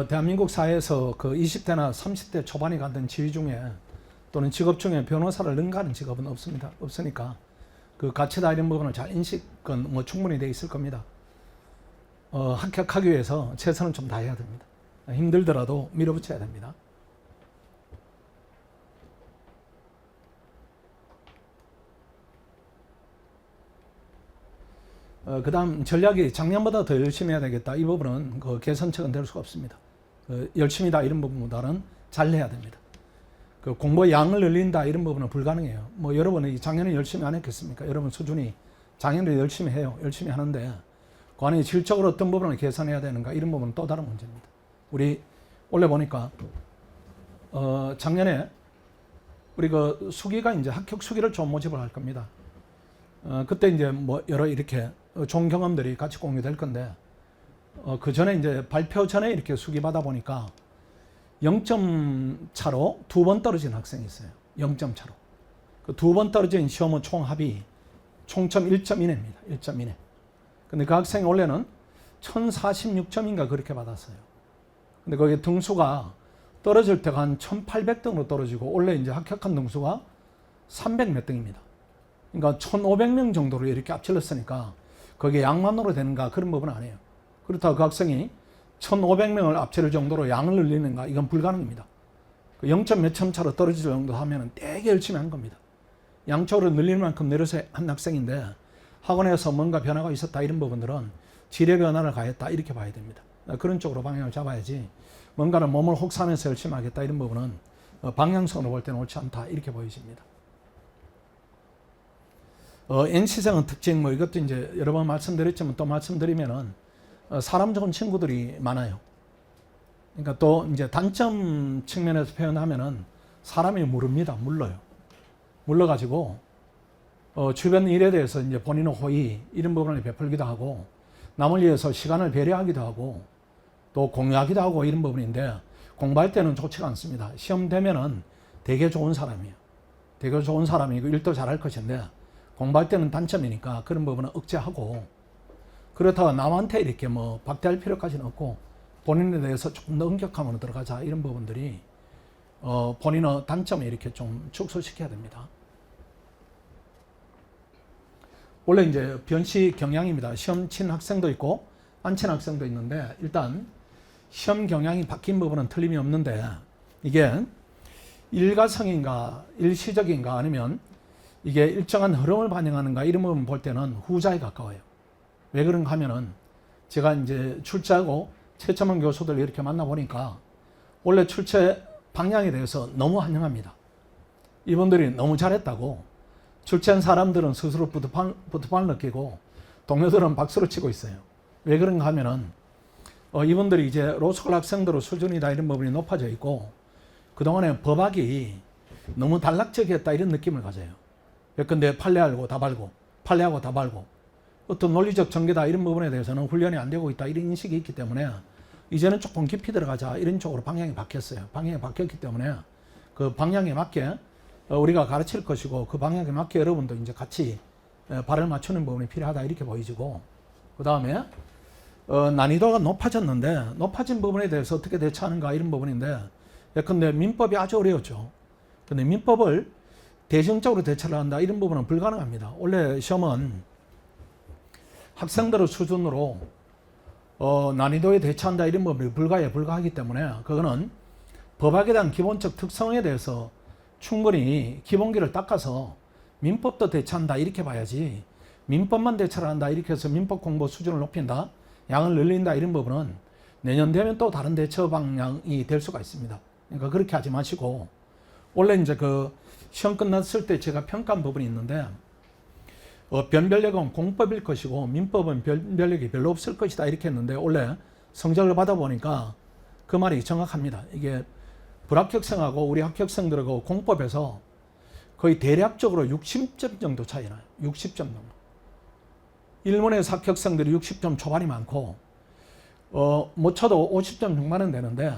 대한민국 사회에서 그 20대나 30대 초반에 갖는 지위 중에 또는 직업 중에 변호사를 능가하는 직업은 없습니다. 없으니까 그 가치다 이런 부분을 잘 인식은 뭐 충분히 돼 있을 겁니다. 합격하기 위해서 최선을 좀 다해야 됩니다. 힘들더라도 밀어붙여야 됩니다. 그 다음 전략이 작년보다 더 열심히 해야 되겠다. 이 부분은 그 개선책은 될 수가 없습니다. 열심히다 이런 부분보다는 잘해야 됩니다. 그 공부 양을 늘린다 이런 부분은 불가능해요. 뭐 여러분이 작년에 열심히 안 했겠습니까? 여러분 수준이 작년에 열심히 해요. 열심히 하는데 그 안에 질적으로 어떤 부분을 개선해야 되는가 이런 부분은 또 다른 문제입니다. 우리 원래 보니까 작년에 우리 그 수기가 이제 합격 수기를 좀 모집을 할 겁니다. 그때 이제 뭐 여러 이렇게 좋은 경험들이 같이 공유될 건데 그 전에 이제 발표 전에 이렇게 수기 받아 보니까 0점 차로 2번 떨어진 학생이 있어요. 0점 차로. 그 2번 떨어진 시험은 총 합이 총점 1점 이내입니다. 1점 이내. 근데 그 학생이 원래는 1046점인가 그렇게 받았어요. 근데 거기 등수가 떨어질 때가 한 1800등으로 떨어지고 원래 이제 합격한 등수가 300 몇 등입니다. 그러니까 1500명 정도로 이렇게 앞질렀으니까 거기에 양만으로 되는가 그런 부분은 아니에요. 그렇다고 그 학생이 1500명을 앞지를 정도로 양을 늘리는가 이건 불가능입니다. 0점 몇 점 차로 떨어질 정도 하면 되게 열심히 한 겁니다. 양쪽으로 늘릴 만큼 내려서 한 학생인데 학원에서 뭔가 변화가 있었다 이런 부분들은 질의 변화를 가했다 이렇게 봐야 됩니다. 그런 쪽으로 방향을 잡아야지 뭔가를 몸을 혹사하면서 열심히 하겠다 이런 부분은 방향성으로 볼 때는 옳지 않다 이렇게 보여집니다. NC생은 특징 뭐 이것도 이제 여러 번 말씀드렸지만 또 말씀드리면은 사람 좋은 친구들이 많아요. 그러니까 또 이제 단점 측면에서 표현하면은 사람이 물릅니다. 물러요. 물러가지고 주변 일에 대해서 이제 본인의 호의 이런 부분을 베풀기도 하고 남을 위해서 시간을 배려하기도 하고 또 공유하기도 하고 이런 부분인데 공부할 때는 좋지가 않습니다. 시험 되면은 되게 좋은 사람이에요. 되게 좋은 사람이고 일도 잘할 것인데 공부할 때는 단점이니까 그런 부분은 억제하고 그렇다고 남한테 이렇게 뭐 박대할 필요까지는 없고 본인에 대해서 조금 더 엄격함으로 들어가자 이런 부분들이 본인의 단점을 이렇게 좀 축소시켜야 됩니다. 원래 이제 변시 경향입니다. 시험 친 학생도 있고 안 친 학생도 있는데 일단 시험 경향이 바뀐 부분은 틀림이 없는데 이게 일가성인가 일시적인가 아니면 이게 일정한 흐름을 반영하는가 이런 부분 볼 때는 후자에 가까워요. 왜 그런가 하면은 제가 이제 출제하고 최첨원 교수들 이렇게 만나보니까 원래 출제 방향에 대해서 너무 환영합니다. 이분들이 너무 잘했다고 출제한 사람들은 스스로 뿌듯함을 느끼고 동료들은 박수를 치고 있어요. 왜 그런가 하면은 이분들이 이제 로스쿨 학생들의 수준이다 이런 부분이 높아져 있고 그동안에 법학이 너무 단락적이었다 이런 느낌을 가져요. 예컨대 판례하고 다 발고 판례하고 다 발고 어떤 논리적 전개다 이런 부분에 대해서는 훈련이 안 되고 있다 이런 인식이 있기 때문에 이제는 조금 깊이 들어가자 이런 쪽으로 방향이 바뀌었어요. 방향이 바뀌었기 때문에 그 방향에 맞게 우리가 가르칠 것이고 그 방향에 맞게 여러분도 이제 같이 발을 맞추는 부분이 필요하다 이렇게 보이지고 그 다음에 난이도가 높아졌는데 높아진 부분에 대해서 어떻게 대처하는가 이런 부분인데 예컨대 민법이 아주 어려웠죠. 근데 민법을 대중적으로 대처를 한다 이런 부분은 불가능합니다. 원래 시험은 학생들의 수준으로 난이도에 대처한다 이런 부분이 불가하기 때문에 그거는 법학에 대한 기본적 특성에 대해서 충분히 기본기를 닦아서 민법도 대처한다 이렇게 봐야지 민법만 대처를 한다 이렇게 해서 민법 공부 수준을 높인다 양을 늘린다 이런 부분은 내년 되면 또 다른 대처 방향이 될 수가 있습니다. 그러니까 그렇게 하지 마시고 원래 이제 그 시험 끝났을 때 제가 평가한 부분이 있는데 변별력은 공법일 것이고 민법은 변별력이 별로 없을 것이다 이렇게 했는데 원래 성적을 받아보니까 그 말이 정확합니다. 이게 불합격생하고 우리 합격생들하고 공법에서 거의 대략적으로 60점 정도 차이 나요. 60점 정도. 일본에서 합격생들이 60점 초반이 많고 못 쳐도 50점 중반은 되는데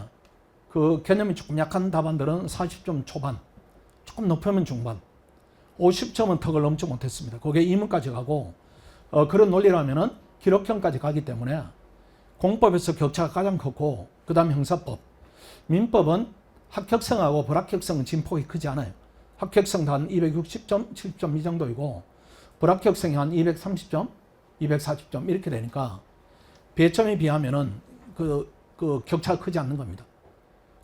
그 개념이 조금 약한 답안들은 40점 초반 조금 높으면 중반 50점은 턱을 넘지 못했습니다. 그게 2문까지 가고 그런 논리라면은 기록형까지 가기 때문에 공법에서 격차가 가장 컸고 그 다음 형사법. 민법은 합격성하고 불합격성은 진폭이 크지 않아요. 합격성도 한 260점, 70점 이 정도이고 불합격성이 한 230점, 240점 이렇게 되니까 배점에 비하면은 그 격차가 크지 않는 겁니다.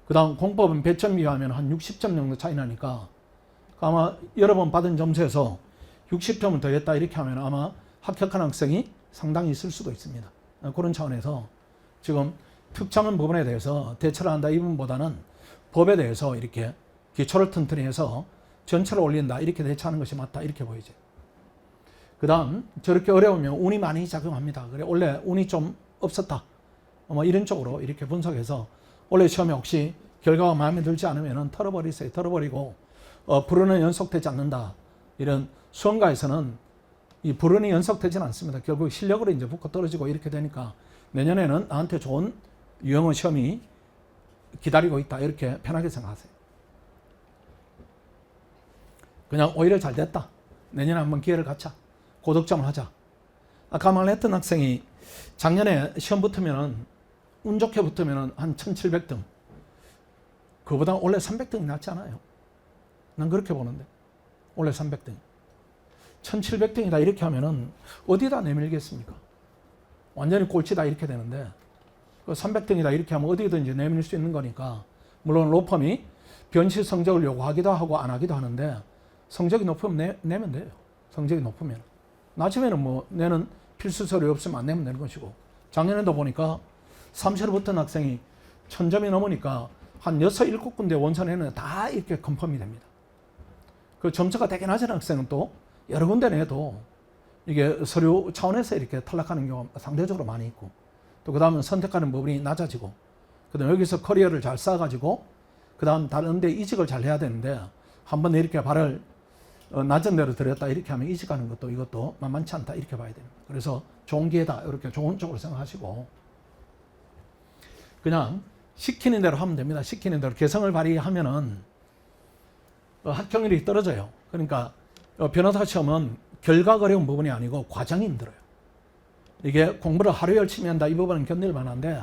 그 다음 공법은 배점에 비하면 한 60점 정도 차이 나니까 아마 여러 번 받은 점수에서 60점을 더했다 이렇게 하면 아마 합격한 학생이 상당히 있을 수도 있습니다. 그런 차원에서 지금 특정한 부분에 대해서 대처를 한다 이 부분보다는 법에 대해서 이렇게 기초를 튼튼히 해서 전체를 올린다 이렇게 대처하는 것이 맞다 이렇게 보이죠. 그 다음 저렇게 어려우면 운이 많이 작용합니다. 그래 원래 운이 좀 없었다 뭐 이런 쪽으로 이렇게 분석해서 원래 시험에 혹시 결과가 마음에 들지 않으면 털어버리세요. 털어버리고 불운은 연속되지 않는다. 이런 수험가에서는 이 불운이 연속되지는 않습니다. 결국 실력으로 이제 붙고 떨어지고 이렇게 되니까 내년에는 나한테 좋은 유형의 시험이 기다리고 있다. 이렇게 편하게 생각하세요. 그냥 오히려 잘 됐다. 내년에 한번 기회를 갖자. 고득점을 하자. 아까 말했던 학생이 작년에 시험 붙으면은 운 좋게 붙으면은 한 1700등. 그보다 원래 300등이 낫지 않아요. 난 그렇게 보는데. 원래 300등. 1700등이다 이렇게 하면은 어디다 내밀겠습니까? 완전히 꼴찌다 이렇게 되는데 그 300등이다 이렇게 하면 어디든지 내밀 수 있는 거니까 물론 로펌이 변시 성적을 요구하기도 하고 안 하기도 하는데 성적이 높으면 내면 돼요. 성적이 높으면. 낮으면은 뭐 내는 필수 서류 없으면 안 내면 되는 것이고 작년에도 보니까 3시로 붙은 학생이 1000점이 넘으니까 한 6, 7군데 원산에는 다 이렇게 컨펌이 됩니다. 그 점수가 되게 낮은 학생은 또 여러 군데 내도 이게 서류 차원에서 이렇게 탈락하는 경우가 상대적으로 많이 있고 또 그 다음은 선택하는 부분이 낮아지고 그 다음 여기서 커리어를 잘 쌓아가지고 그 다음 다른 데 이직을 잘 해야 되는데 한번 이렇게 발을 낮은 데로 들였다 이렇게 하면 이직하는 것도 이것도 만만치 않다 이렇게 봐야 됩니다. 그래서 좋은 기회다 이렇게 좋은 쪽으로 생각하시고 그냥 시키는 대로 하면 됩니다. 시키는 대로 개성을 발휘하면은 합격률이 떨어져요. 그러니까 변호사 시험은 결과가 어려운 부분이 아니고 과정이 힘들어요. 이게 공부를 하루 열심히 한다 이 부분은 견딜 만한데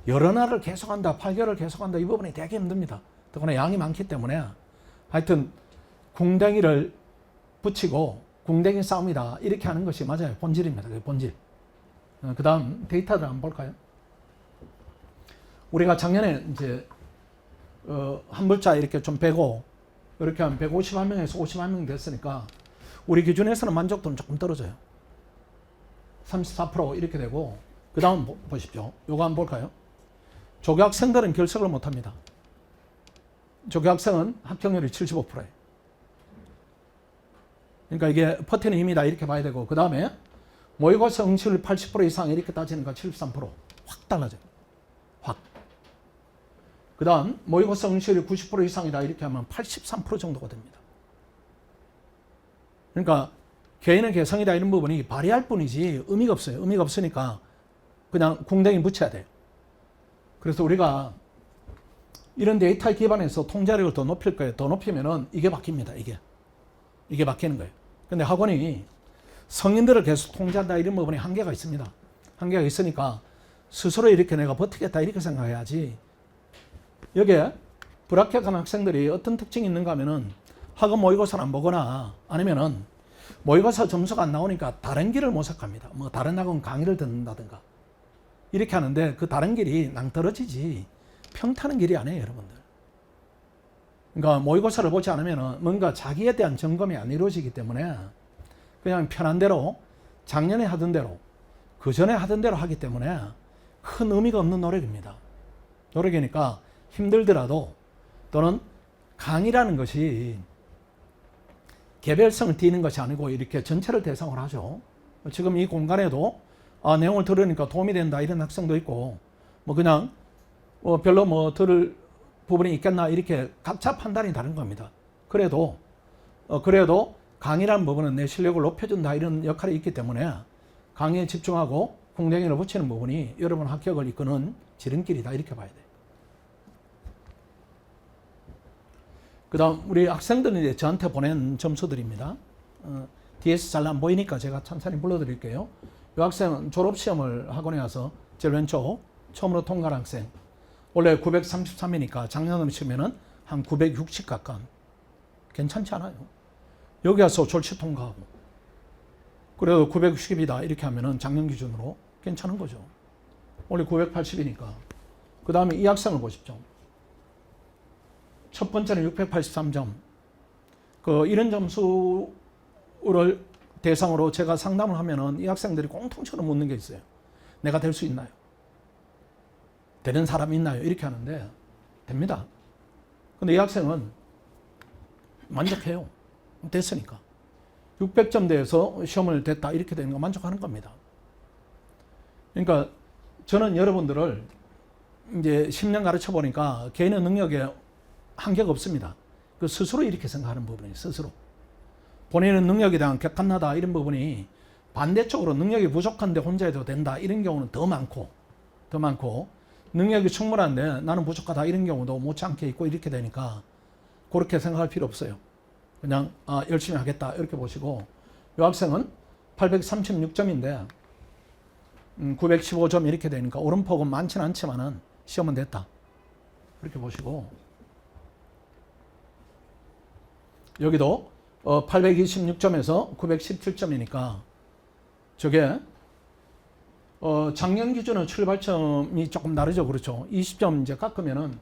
여러 날을 계속한다 8개월을 계속한다 이 부분이 되게 힘듭니다. 더구나 양이 많기 때문에 하여튼 궁뎅이를 붙이고 궁뎅이 싸움이다 이렇게 하는 것이 맞아요. 본질입니다. 본질. 그 다음 데이터를 한번 볼까요? 우리가 작년에 이제 한 물자 이렇게 좀 빼고 이렇게 하면 151명에서 51명 됐으니까 우리 기준에서는 만족도는 조금 떨어져요. 34% 이렇게 되고 그 다음 보십시오. 요거 한번 볼까요? 조교학생들은 결석을 못합니다. 조교학생은 합격률이 75%예요. 그러니까 이게 버티는 힘이다 이렇게 봐야 되고 그 다음에 모의고사 응시율 80% 이상 이렇게 따지니까 73%. 확 달라져요. 확. 그 다음 모의고사 응시율이 90% 이상이다 이렇게 하면 83% 정도가 됩니다. 그러니까 개인의 개성이다 이런 부분이 발휘할 뿐이지 의미가 없어요. 의미가 없으니까 그냥 궁뎅이 붙여야 돼요. 그래서 우리가 이런 데이터에 기반해서 통제력을 더 높일 거예요. 더 높이면은 이게 바뀝니다. 이게 바뀌는 거예요. 근데 학원이 성인들을 계속 통제한다 이런 부분이 한계가 있습니다. 한계가 있으니까 스스로 이렇게 내가 버티겠다 이렇게 생각해야지. 여기에 불합격한 학생들이 어떤 특징이 있는가 하면은 학원 모의고사를 안 보거나 아니면은 모의고사 점수가 안 나오니까 다른 길을 모색합니다. 뭐 다른 학원 강의를 듣는다든가 이렇게 하는데 그 다른 길이 낭떠러지지 평타는 길이 아니에요, 여러분들. 그러니까 모의고사를 보지 않으면 뭔가 자기에 대한 점검이 안 이루어지기 때문에 그냥 편한 대로 작년에 하던 대로 그 전에 하던 대로 하기 때문에 큰 의미가 없는 노력입니다. 노력이니까 힘들더라도 또는 강의라는 것이 개별성을 띠는 것이 아니고 이렇게 전체를 대상으로 하죠. 지금 이 공간에도 내용을 들으니까 도움이 된다 이런 학생도 있고 뭐 그냥 별로 뭐 들을 부분이 있겠나 이렇게 각자 판단이 다른 겁니다. 그래도 강의라는 부분은 내 실력을 높여준다 이런 역할이 있기 때문에 강의에 집중하고 궁뎅이를 붙이는 부분이 여러분 합격을 이끄는 지름길이다 이렇게 봐야 돼요. 그 다음 우리 학생들은 이제 저한테 보낸 점수들입니다. 뒤에서 잘 안 보이니까 제가 천천히 불러드릴게요. 이 학생은 졸업시험을 학원에 와서 제일 왼쪽 처음으로 통과한 학생. 원래 933이니까 작년으로 치면은 한 960 가까운. 괜찮지 않아요? 여기 와서 졸지 통과하고. 그래도 960이다 이렇게 하면은 작년 기준으로 괜찮은 거죠. 원래 980이니까. 그 다음에 이 학생을 보십시오. 첫 번째는 683점. 이런 점수를 대상으로 제가 상담을 하면은 이 학생들이 공통적으로 묻는 게 있어요. 내가 될 수 있나요? 되는 사람이 있나요? 이렇게 하는데 됩니다. 근데 이 학생은 만족해요. 됐으니까. 600점 대에서 시험을 됐다 이렇게 되는 거 만족하는 겁니다. 그러니까 저는 여러분들을 이제 10년 가르쳐 보니까 개인의 능력에 한계가 없습니다. 그 스스로 이렇게 생각하는 부분이 스스로. 본인의 능력에 대한 객관하다 이런 부분이 반대쪽으로 능력이 부족한데 혼자 해도 된다 이런 경우는 더 많고 능력이 충분한데 나는 부족하다 이런 경우도 못지않게 있고 이렇게 되니까 그렇게 생각할 필요 없어요. 그냥 열심히 하겠다 이렇게 보시고 이 학생은 836점인데 915점 이렇게 되니까 오름폭은 많지는 않지만은 시험은 됐다 이렇게 보시고 여기도 826점에서 917점이니까 저게 작년 기준은 출발점이 조금 다르죠. 그렇죠. 20점 이제 깎으면은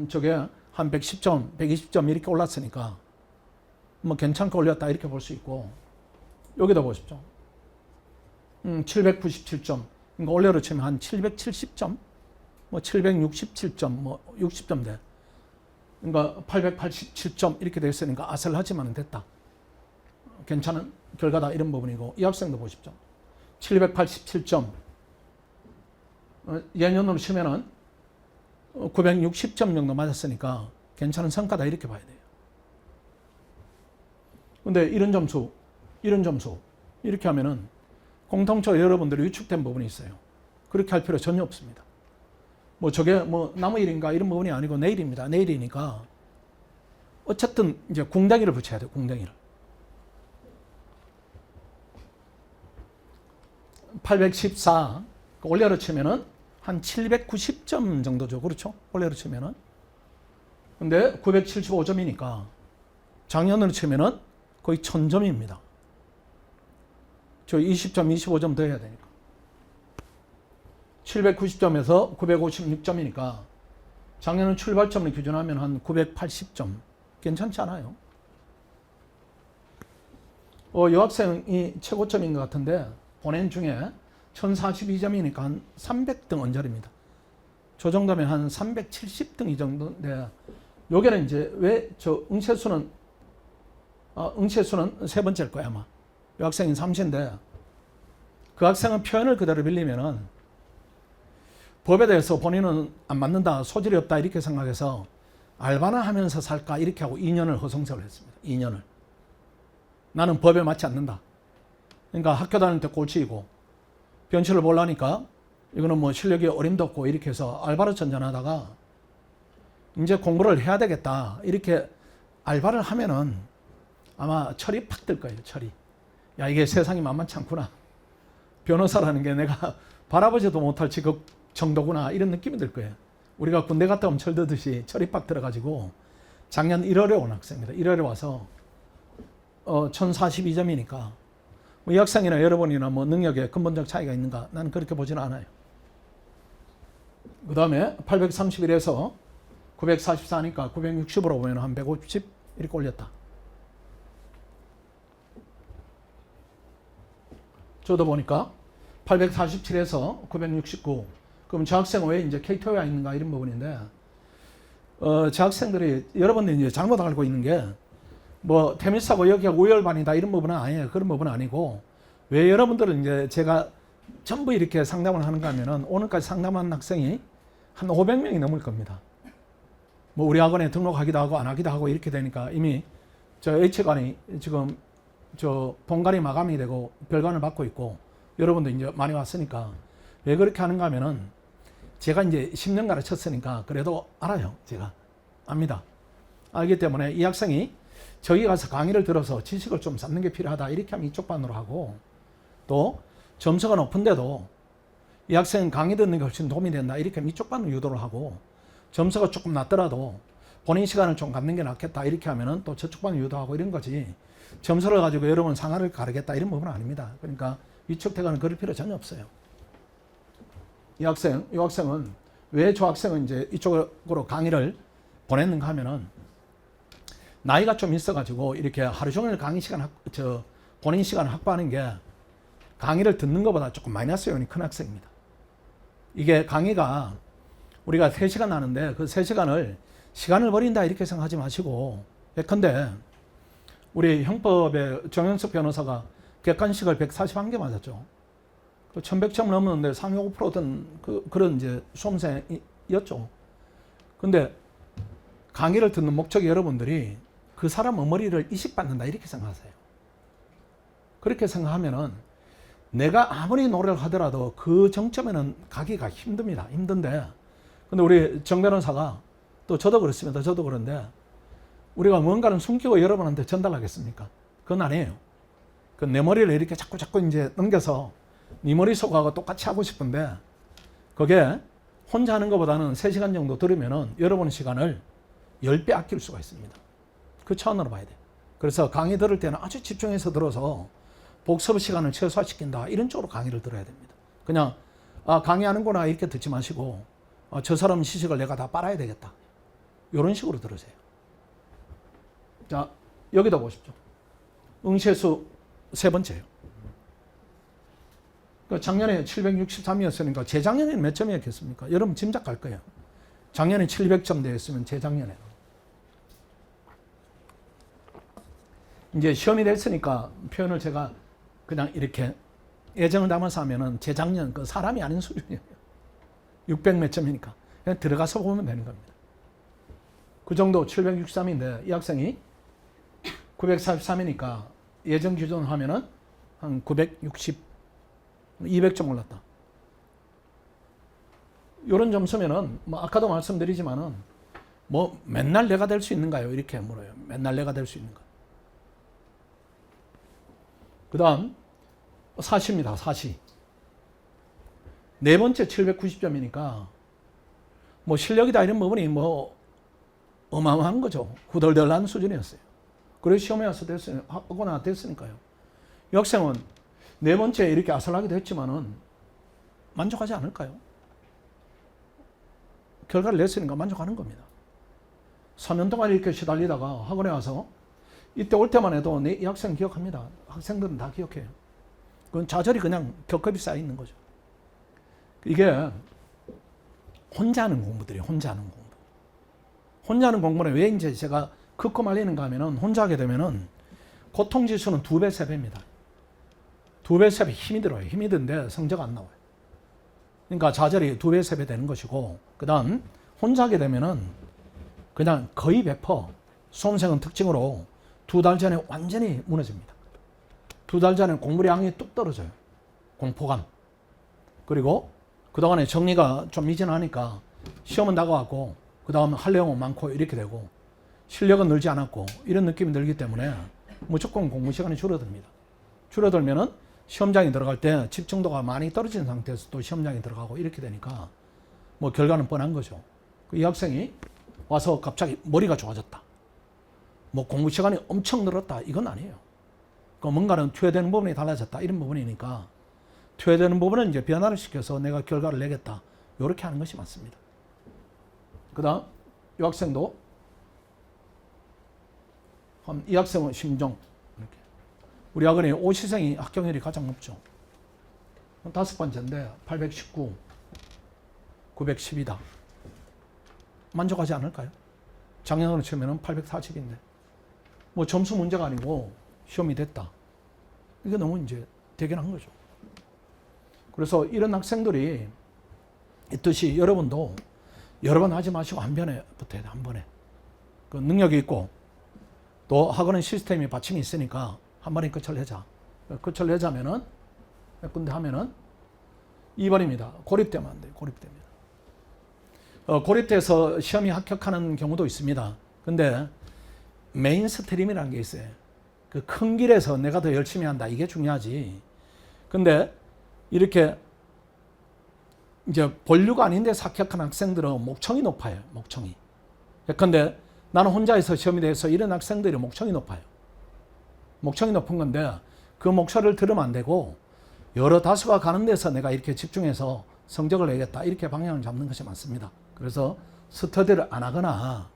저게 한 110점, 120점 이렇게 올랐으니까 뭐 괜찮게 올렸다 이렇게 볼 수 있고 여기다 보십시오. 797점. 그러니까 올해로 치면 한 770점, 뭐 767점, 뭐 60점 돼. 그러니까 887점 이렇게 됐으니까 아슬하지만은 됐다. 괜찮은 결과다 이런 부분이고 이 학생도 보십시오. 787점. 예년으로 치면은 960점 정도 맞았으니까 괜찮은 성과다 이렇게 봐야 돼요. 근데 이런 점수 이렇게 하면은 공통적으로 여러분들이 위축된 부분이 있어요. 그렇게 할 필요 전혀 없습니다. 뭐 저게 뭐 남의 일인가 이런 부분이 아니고 내일입니다. 내일이니까 어쨌든 이제 궁뎅이를 붙여야 돼요. 궁뎅이를. 814 올해로 치면은 한 790점 정도죠. 그렇죠? 올해로 치면은. 근데 975점이니까 작년으로 치면은 거의 1000점입니다. 저 20점, 25점 더 해야 되니까. 790점에서 956점이니까 작년은 출발점을 기준하면 한 980점. 괜찮지 않아요? 여학생이 최고점인 것 같은데 본인 중에 1042점이니까 한 300등 언저리입니다. 저 정도면 한 370등 이 정도인데 여기는 이제 왜 저 응시수는 세 번째일 거야 아마. 이 학생이 3시인데 그 학생은 표현을 그대로 빌리면은 법에 대해서 본인은 안 맞는다, 소질이 없다 이렇게 생각해서 알바나 하면서 살까 이렇게 하고 2년을 허송세월을 했습니다. 2년을. 나는 법에 맞지 않는다. 그러니까 학교 다닐 때 꼴찌이고 변치를 보려니까 이거는 뭐 실력이 어림도 없고 이렇게 해서 알바를 전전하다가 이제 공부를 해야 되겠다 이렇게 알바를 하면은 아마 철이 팍 들 거예요. 철이. 야 이게 세상이 만만치 않구나. 변호사라는 게 내가 바라보지도 못할 직업 정도구나 이런 느낌이 들 거예요. 우리가 군대 갔다 오면 철드듯이 철이 팍 들어가지고 작년 1월에 온 학생입니다. 1월에 와서 1042점이니까 이 학생이나 여러분이나 뭐 능력에 근본적 차이가 있는가? 나는 그렇게 보지는 않아요. 그 다음에 831에서 944니까 960으로 보면 한 150 이렇게 올렸다. 저도 보니까 847에서 969. 그럼 저 학생은 왜 이제 K2가 있는가 이런 부분인데, 저 학생들이 여러분들이 이제 잘못 알고 있는 게, 뭐 테니스하고 여기가 우열반이다 이런 부분은 아니에요. 그런 부분은 아니고, 왜 여러분들은 이제 제가 전부 이렇게 상담을 하는가 하면은 오늘까지 상담한 학생이 한 500명이 넘을 겁니다. 뭐 우리 학원에 등록하기도 하고 안 하기도 하고 이렇게 되니까 이미 저 H관이 지금 저 본관이 마감이 되고 별관을 받고 있고 여러분도 이제 많이 왔으니까 왜 그렇게 하는가 하면은 제가 이제 10년 가르쳤으니까 그래도 알아요. 제가 압니다. 알기 때문에 이 학생이 저기 가서 강의를 들어서 지식을 좀 쌓는 게 필요하다 이렇게 하면 이쪽 반으로 하고 또 점수가 높은데도 이 학생은 강의 듣는 게 훨씬 도움이 된다. 이렇게 이쪽 반으로 유도를 하고 점수가 조금 낮더라도 본인 시간을 좀 갖는 게 낫겠다. 이렇게 하면은 또 저쪽 반으로 유도하고 이런 거지. 점수를 가지고 여러분 상하를 가르겠다 이런 부분은 아닙니다. 그러니까 위축대가는 그럴 필요 전혀 없어요. 이 학생은 왜 저 학생은 이제 이쪽으로 강의를 보냈는가 하면은 나이가 좀 있어가지고 이렇게 하루 종일 강의 시간 본인 시간을 확보하는 게 강의를 듣는 것보다 조금 마이너스 요인이 큰 학생입니다. 이게 강의가 우리가 3시간 하는데 그 3시간을 시간을 버린다 이렇게 생각하지 마시고, 예컨대 우리 형법에 정현석 변호사가 객관식을 141개 맞았죠. 1100점 넘었는데 상위 5%던 그런 이제 수험생이었죠. 근데 강의를 듣는 목적이 여러분들이 그 사람 머리를 이식받는다 이렇게 생각하세요. 그렇게 생각하면은 내가 아무리 노력을 하더라도 그 정점에는 가기가 힘듭니다. 힘든데, 근데 우리 정 변호사가 또 저도 그렇습니다. 저도 그런데 우리가 뭔가를 숨기고 여러분한테 전달하겠습니까? 그건 아니에요. 그 내 머리를 이렇게 자꾸 이제 넘겨서 네 머릿속하고 똑같이 하고 싶은데 그게 혼자 하는 것보다는 3시간 정도 들으면은 여러분 시간을 10배 아낄 수가 있습니다. 그 차원으로 봐야 돼. 그래서 강의 들을 때는 아주 집중해서 들어서 복습 시간을 최소화시킨다. 이런 쪽으로 강의를 들어야 됩니다. 그냥 강의하는구나 이렇게 듣지 마시고 저 사람 시식을 내가 다 빨아야 되겠다. 이런 식으로 들으세요. 자, 여기다 보십시오. 응시수 3번째예요. 작년에 763이었으니까 재작년에는 몇 점이었겠습니까? 여러분 짐작할 거예요. 작년에 700점 되었으면 재작년에. 이제 시험이 됐으니까 표현을 제가 그냥 이렇게 애정을 담아서 하면은 재작년 그 사람이 아닌 수준이에요. 600 몇 점이니까. 그냥 들어가서 보면 되는 겁니다. 그 정도 763인데 이 학생이 943이니까 예정 기준으로 하면은 한 960, 200점 올랐다. 이런 점수면은 뭐 아까도 말씀드리지만은 뭐 맨날 내가 될 수 있는가요? 이렇게 물어요. 맨날 내가 될 수 있는가? 그 다음 사시입니다. 사시. 네 번째 790점이니까 뭐 실력이다 이런 부분이 뭐 어마어마한 거죠. 후덜덜한 수준이었어요. 그래서 시험에 와서 하거나 됐으니까요. 이 학생은 네 번째 이렇게 아슬하게 됐지만은 만족하지 않을까요? 결과를 냈으니까 만족하는 겁니다. 3년 동안 이렇게 시달리다가 학원에 와서 이때 올 때만 해도 이 학생 기억합니다. 학생들은 다 기억해요. 그건 좌절이 그냥 겹겹이 쌓여 있는 거죠. 이게 혼자 하는 공부들이에요. 혼자 하는 공부. 혼자 하는 공부는 왜 이제 제가 긋고 말리는가 하면은 혼자 하게 되면은 고통지수는 2배, 3배입니다. 2배, 3배 힘이 들어요. 힘이 드는데 성적 안 나와요. 그러니까 좌절이 2배, 3배 되는 것이고, 그 다음 혼자 하게 되면은 그냥 거의 100% 수험생은 특징으로 2달 전에 완전히 무너집니다. 2달 전에 공부량이 뚝 떨어져요. 공포감. 그리고 그동안에 정리가 좀 미진하니까 시험은 다가왔고 그 다음 할 내용은 많고 이렇게 되고 실력은 늘지 않았고 이런 느낌이 들기 때문에 무조건 공부 시간이 줄어듭니다. 줄어들면은 시험장에 들어갈 때 집중도가 많이 떨어진 상태에서 또 시험장에 들어가고 이렇게 되니까 뭐 결과는 뻔한 거죠. 이 학생이 와서 갑자기 머리가 좋아졌다. 뭐 공부 시간이 엄청 늘었다. 이건 아니에요. 그 뭔가는 투여되는 부분이 달라졌다. 이런 부분이니까 투여되는 부분은 이제 변화를 시켜서 내가 결과를 내겠다. 이렇게 하는 것이 맞습니다. 그 다음 이 학생도 이 학생은 심정 이렇게. 우리 학원에 오시생이 합격률이 가장 높죠. 5번째인데 819, 910이다. 만족하지 않을까요? 작년으로 치면 840인데 뭐 점수 문제가 아니고 시험이 됐다. 이게 너무 이제 대견한 거죠. 그래서 이런 학생들이 있듯이 여러분도 여러 번 하지 마시고 한 번에 붙어야 돼. 한 번에. 그 능력이 있고 또 학원은 시스템이 받침이 있으니까 한 번에 끝을 내자. 끝을 내자면은 몇 군데 하면은 2번입니다. 고립되면 안 돼요. 고립됩니다. 고립돼서 시험이 합격하는 경우도 있습니다. 근데 메인스트림이라는 게 있어요. 그 큰 길에서 내가 더 열심히 한다. 이게 중요하지. 근데 이렇게 이제 본류가 아닌데 합격한 학생들은 목청이 높아요. 목청이. 예컨대 나는 혼자서 시험에 대해서 이런 학생들이 목청이 높아요. 목청이 높은 건데 그 목소리를 들으면 안 되고 여러 다수가 가는 데서 내가 이렇게 집중해서 성적을 내겠다. 이렇게 방향을 잡는 것이 맞습니다. 그래서 스터디를 안 하거나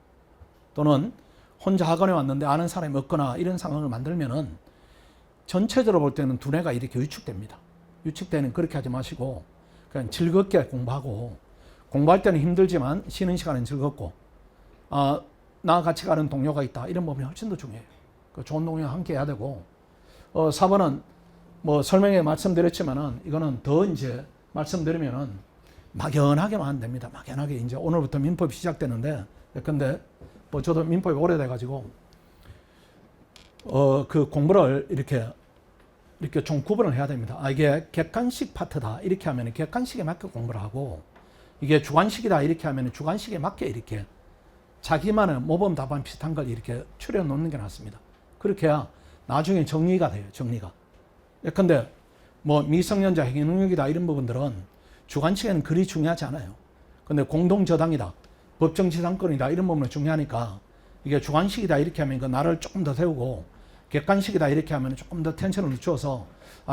또는 혼자 학원에 왔는데 아는 사람이 없거나 이런 상황을 만들면은 전체적으로 볼 때는 두뇌가 이렇게 위축됩니다. 위축되는 그렇게 하지 마시고 그냥 즐겁게 공부하고 공부할 때는 힘들지만 쉬는 시간은 즐겁고 나와 같이 가는 동료가 있다. 이런 부분이 훨씬 더 중요해요. 좋은 동료와 함께 해야 되고 4번은 뭐 설명에 말씀드렸지만은 이거는 더 이제 말씀드리면은 막연하게만 하면 됩니다. 막연하게 이제 오늘부터 민법이 시작되는데 근데 뭐 저도 민법이 오래돼 가지고 그 공부를 이렇게 좀 구분을 해야 됩니다. 이게 객관식 파트다 이렇게 하면 객관식에 맞게 공부를 하고 이게 주관식이다 이렇게 하면 주관식에 맞게 이렇게 자기만의 모범 답안 비슷한 걸 이렇게 추려 놓는 게 낫습니다. 그렇게 해야 나중에 정리가 돼요. 정리가. 예컨대 뭐 미성년자 행위 능력이다 이런 부분들은 주관식에는 그리 중요하지 않아요. 근데 공동저당이다, 법정지상권이다 이런 부분은 중요하니까 이게 주관식이다 이렇게 하면 그 나를 조금 더 세우고 객관식이다 이렇게 하면 조금 더 텐션을 늦춰서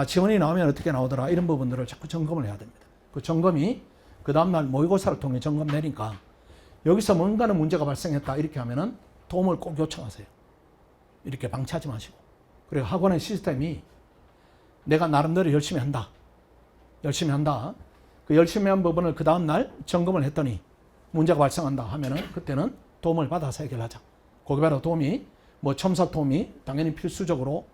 지원이 나오면 어떻게 나오더라 이런 부분들을 자꾸 점검을 해야 됩니다. 그 점검이 그 다음날 모의고사를 통해 점검 내니까 여기서 뭔가는 문제가 발생했다 이렇게 하면은 도움을 꼭 요청하세요. 이렇게 방치하지 마시고. 그리고 학원의 시스템이 내가 나름대로 열심히 한다. 열심히 한다. 그 열심히 한 부분을 그 다음날 점검을 했더니 문제가 발생한다 하면은 그때는 도움을 받아서 해결하자. 거기 바로 도움이 뭐 첨삭 도움이 당연히 필수적으로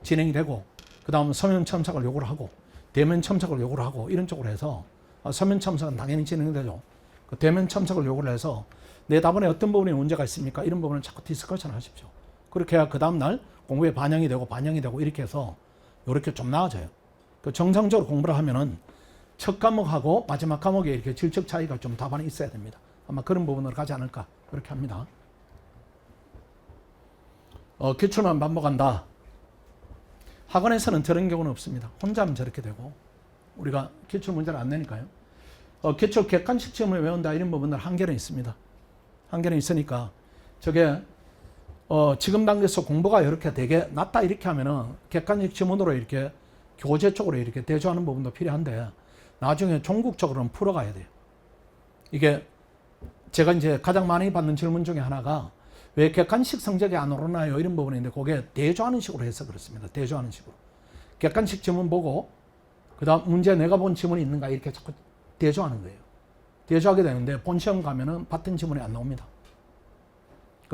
진행이 되고 그 다음 서면 첨삭을 요구를 하고 대면 첨삭을 요구를 하고 이런 쪽으로 해서 서면 첨삭은 당연히 진행되죠. 그 대면 첨삭을 요구를 해서 내 답안에 어떤 부분에 문제가 있습니까? 이런 부분을 자꾸 디스커션 하십시오. 그렇게 해야 그 다음날 공부에 반영이 되고 이렇게 해서 이렇게 좀 나아져요. 그 정상적으로 공부를 하면은 첫 과목하고 마지막 과목에 이렇게 질적 차이가 좀 답안에 있어야 됩니다. 아마 그런 부분으로 가지 않을까 그렇게 합니다. 기출만 반복한다. 학원에서는 저런 경우는 없습니다. 혼자 하면 저렇게 되고 우리가 기출 문제를 안 내니까요. 기출 객관식 지문을 외운다 이런 부분들 한계는 있습니다. 한계는 있으니까 저게 지금 단계에서 공부가 이렇게 되게 낮다 이렇게 하면은 객관식 지문으로 이렇게 교재 쪽으로 이렇게 대조하는 부분도 필요한데 나중에 종국적으로는 풀어가야 돼요. 이게 제가 이제 가장 많이 받는 질문 중에 하나가 왜 객관식 성적이 안 오르나요? 이런 부분인데 그게 대조하는 식으로 해서 그렇습니다. 대조하는 식으로. 객관식 지문 보고 그 다음 문제 내가 본 지문이 있는가 이렇게 자꾸 대조하는 거예요. 대조하게 되는데 본 시험 가면은 같은 지문이 안 나옵니다.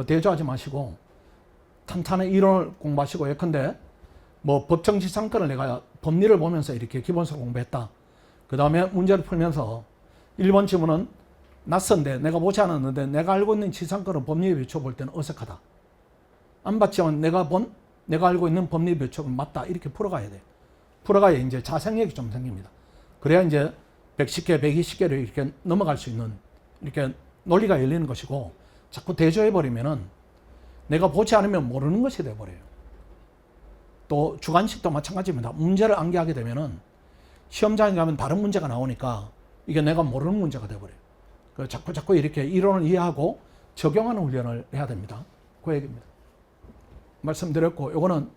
대조하지 마시고 탄탄한 이론을 공부하시고 예컨대 뭐 법정지상권을 내가 법리를 보면서 이렇게 기본서를 공부했다. 그 다음에 문제를 풀면서 1번 지문은 낯선데 내가 보지 않았는데 내가 알고 있는 지상권을 법리에 비춰볼 때는 어색하다. 안 봤지만 내가 알고 있는 법리에 비춰보면 맞다. 이렇게 풀어가야 돼요. 풀어가야 이제 자생력이 좀 생깁니다. 그래야 이제 110개, 120개를 이렇게 넘어갈 수 있는 이렇게 논리가 열리는 것이고 자꾸 대조해버리면은 내가 보지 않으면 모르는 것이 돼버려요. 또 주관식도 마찬가지입니다. 문제를 암기하게 되면은 시험장에 가면 다른 문제가 나오니까 이게 내가 모르는 문제가 돼버려요. 자꾸 이렇게 이론을 이해하고 적용하는 훈련을 해야 됩니다. 그 얘기입니다. 말씀드렸고 요거는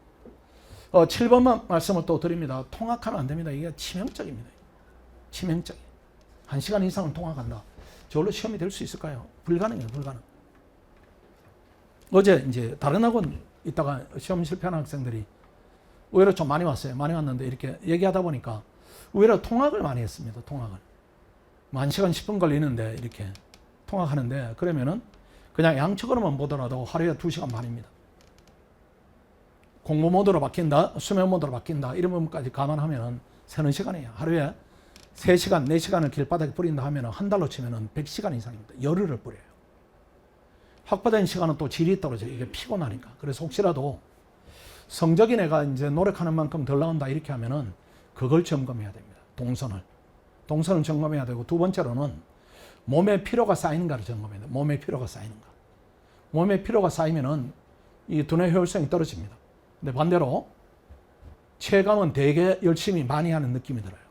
7번만 말씀을 또 드립니다. 통학하면 안 됩니다. 이게 치명적입니다. 치명적이에요. 1시간 이상은 통학한다. 저걸로 시험이 될 수 있을까요? 불가능해요. 불가능. 어제 이제 다른 학원 있다가 시험 실패하는 학생들이 의외로 좀 많이 왔어요. 많이 왔는데 이렇게 얘기하다 보니까 의외로 통학을 많이 했습니다. 통학을. 1시간 10분 걸리는데 이렇게 통학하는데 그러면은 그냥 양측으로만 보더라도 하루에 2시간 반입니다. 공부 모드로 바뀐다, 수면 모드로 바뀐다 이런 부분까지 감안하면은 세는 시간이에요. 하루에 3시간, 4시간을 길바닥에 뿌린다 하면은 한 달로 치면은 100시간 이상입니다. 열흘을 뿌려요. 확보된 시간은 또 질이 떨어져요. 이게 피곤하니까. 그래서 혹시라도 성적이 내가 이제 노력하는 만큼 덜 나온다 이렇게 하면은 그걸 점검해야 됩니다. 동선을 점검해야 되고 두 번째로는 몸에 피로가 쌓이는가를 점검해야 돼요. 몸에 피로가 쌓이는가. 몸에 피로가 쌓이면은 이 두뇌 효율성이 떨어집니다. 근데 반대로 체감은 되게 열심히 많이 하는 느낌이 들어요.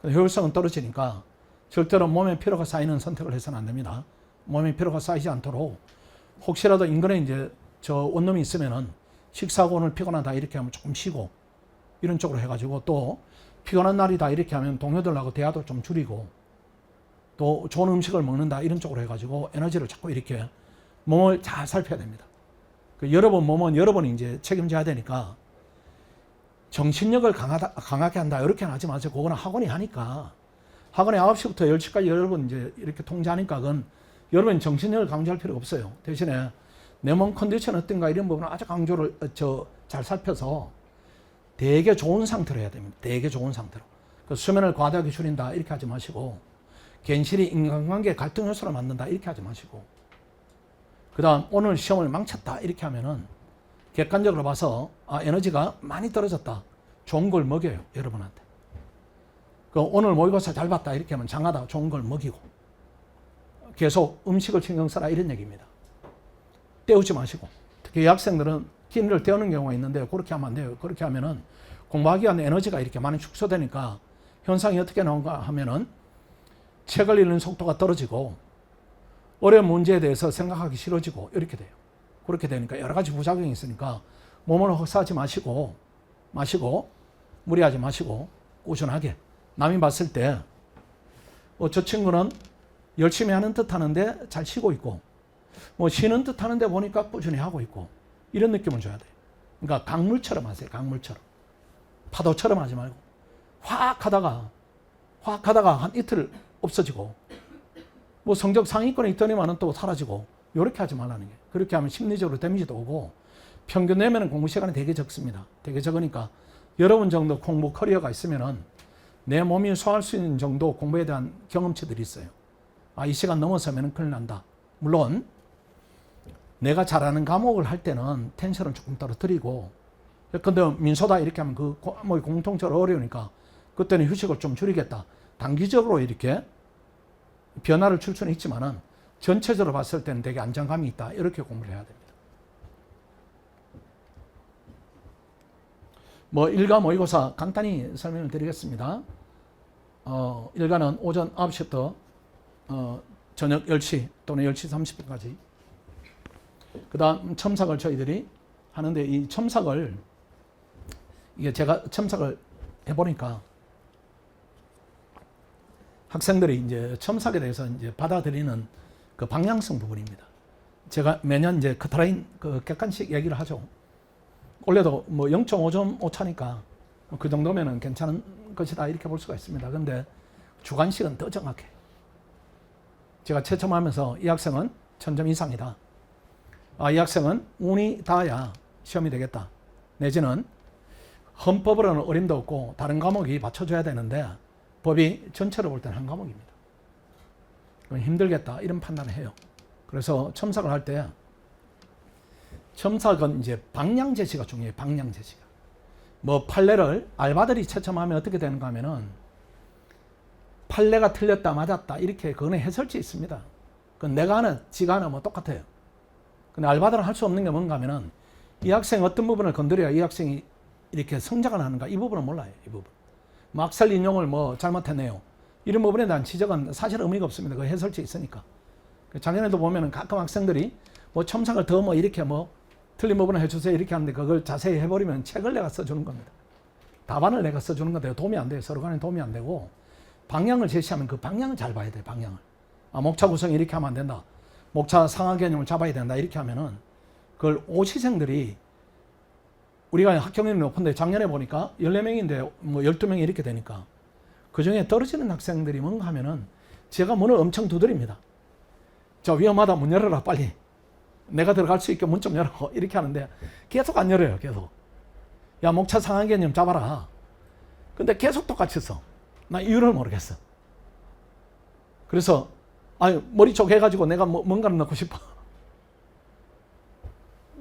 효율성은 떨어지니까 절대로 몸에 피로가 쌓이는 선택을 해서는 안 됩니다. 몸에 피로가 쌓이지 않도록 혹시라도 인근에 이제 저 원룸이 있으면은 식사하고 오늘 피곤하다 이렇게 하면 조금 쉬고 이런 쪽으로 해가지고 또 피곤한 날이다 이렇게 하면 동료들하고 대화도 좀 줄이고 또 좋은 음식을 먹는다 이런 쪽으로 해가지고 에너지를 자꾸 이렇게 몸을 잘 살펴야 됩니다. 여러분 몸은 여러분이 이제 책임져야 되니까 정신력을 강하게 한다 이렇게 하지 마세요. 그거는 학원이 하니까 학원에 9시부터 10시까지 여러분 이제 이렇게 통제하니까 그건 여러분 정신력을 강조할 필요가 없어요. 대신에 내 몸 컨디션 어떤가 이런 부분을 아주 강조를 잘 살펴서 되게 좋은 상태로 해야 됩니다. 되게 좋은 상태로. 수면을 과다하게 줄인다 이렇게 하지 마시고 괜시리 인간관계 갈등 요소를 만든다 이렇게 하지 마시고 그 다음 오늘 시험을 망쳤다 이렇게 하면은 객관적으로 봐서 에너지가 많이 떨어졌다. 좋은 걸 먹여요. 여러분한테. 오늘 모의고사 잘 봤다 이렇게 하면 장하다 좋은 걸 먹이고 계속 음식을 신경 써라 이런 얘기입니다. 때우지 마시고 특히 여학생들은 기능을 때우는 경우가 있는데 그렇게 하면 안 돼요. 그렇게 하면은 공부하기 위한 에너지가 이렇게 많이 축소되니까 현상이 어떻게 나온가 하면은 책을 읽는 속도가 떨어지고 어려운 문제에 대해서 생각하기 싫어지고 이렇게 돼요. 그렇게 되니까 여러 가지 부작용이 있으니까 몸을 혹사하지 마시고 무리하지 마시고 꾸준하게 남이 봤을 때 저 친구는 열심히 하는 듯 하는데 잘 쉬고 있고 쉬는 듯 하는데 보니까 꾸준히 하고 있고 이런 느낌을 줘야 돼요. 그러니까 강물처럼 하세요. 강물처럼. 파도처럼 하지 말고 확 하다가 한 이틀 없어지고 성적 상위권에 있더니만은 또 사라지고 이렇게 하지 말라는 게. 그렇게 하면 심리적으로 데미지도 오고 평균 내면은 공부 시간이 되게 적습니다. 되게 적으니까 여러분 정도 공부 커리어가 있으면은 내 몸이 소화할 수 있는 정도 공부에 대한 경험치들이 있어요. 이 시간 넘어서면 큰일 난다. 물론 내가 잘하는 과목을 할 때는 텐션을 조금 떨어뜨리고 근데 민소다 이렇게 하면 그 과목이 공통적으로 어려우니까 그때는 휴식을 좀 줄이겠다. 단기적으로 이렇게 변화를 줄 수는 있지만은 전체적으로 봤을 때는 되게 안정감이 있다. 이렇게 공부를 해야 됩니다. 일과 모의고사 간단히 설명을 드리겠습니다. 일과는 오전 9시부터 저녁 10시 또는 10시 30분까지. 그 다음 첨삭을 저희들이 하는데 이 첨삭을 이게 제가 첨삭을 해보니까 학생들이 이제 첨삭에 대해서 이제 받아들이는 그 방향성 부분입니다. 제가 매년 이제 커트라인 객관식 얘기를 하죠. 원래도 0.5점 오차니까 그 정도면은 괜찮은 것이다 이렇게 볼 수가 있습니다. 근데 주관식은 더 정확해. 제가 채점하면서 이 학생은 1000점 이상이다. 이 학생은 운이 닿아야 시험이 되겠다. 내지는 헌법으로는 어림도 없고 다른 과목이 받쳐줘야 되는데 법이 전체로 볼 때는 한 과목입니다. 그럼 힘들겠다 이런 판단을 해요. 그래서 첨삭을 할 때 첨삭은 이제 방향 제시가 중요해요. 방향 제시가. 판례를 알바들이 채점하면 어떻게 되는가 하면은 판례가 틀렸다 맞았다 이렇게 그거는 해설지 있습니다. 그건 내가 하는 지가 하는 똑같아요. 근데 알바들은 할 수 없는 게 뭔가 하면은 이 학생 어떤 부분을 건드려야 이 학생이 이렇게 성장을 하는가 이 부분은 몰라요. 이 부분. 막살 인용을 잘못했네요. 이런 부분에 대한 지적은 사실 의미가 없습니다. 그 해설지 있으니까. 작년에도 보면은 가끔 학생들이 첨삭을 더 이렇게 틀린 부분을 해주세요 이렇게 하는데 그걸 자세히 해버리면 책을 내가 써주는 겁니다. 답안을 내가 써주는 건데 도움이 안 돼요. 서로 간에 도움이 안 되고 방향을 제시하면 그 방향을 잘 봐야 돼요. 방향을. 목차 구성이 이렇게 하면 안 된다. 목차 상하 개념을 잡아야 된다. 이렇게 하면은 그걸 오시생들이 우리가 학경률이 높은데 작년에 보니까 14명인데 12명이 이렇게 되니까 그 중에 떨어지는 학생들이 뭔가 하면은 제가 문을 엄청 두드립니다. 저 위험하다 문 열어라 빨리. 내가 들어갈 수 있게 문 좀 열어. 이렇게 하는데 계속 안 열어요. 계속. 야 목차 상하 개념 잡아라. 근데 계속 똑같이 써. 나 이유를 모르겠어. 그래서 머리 쪽 해가지고 내가 뭔가를 넣고 싶어.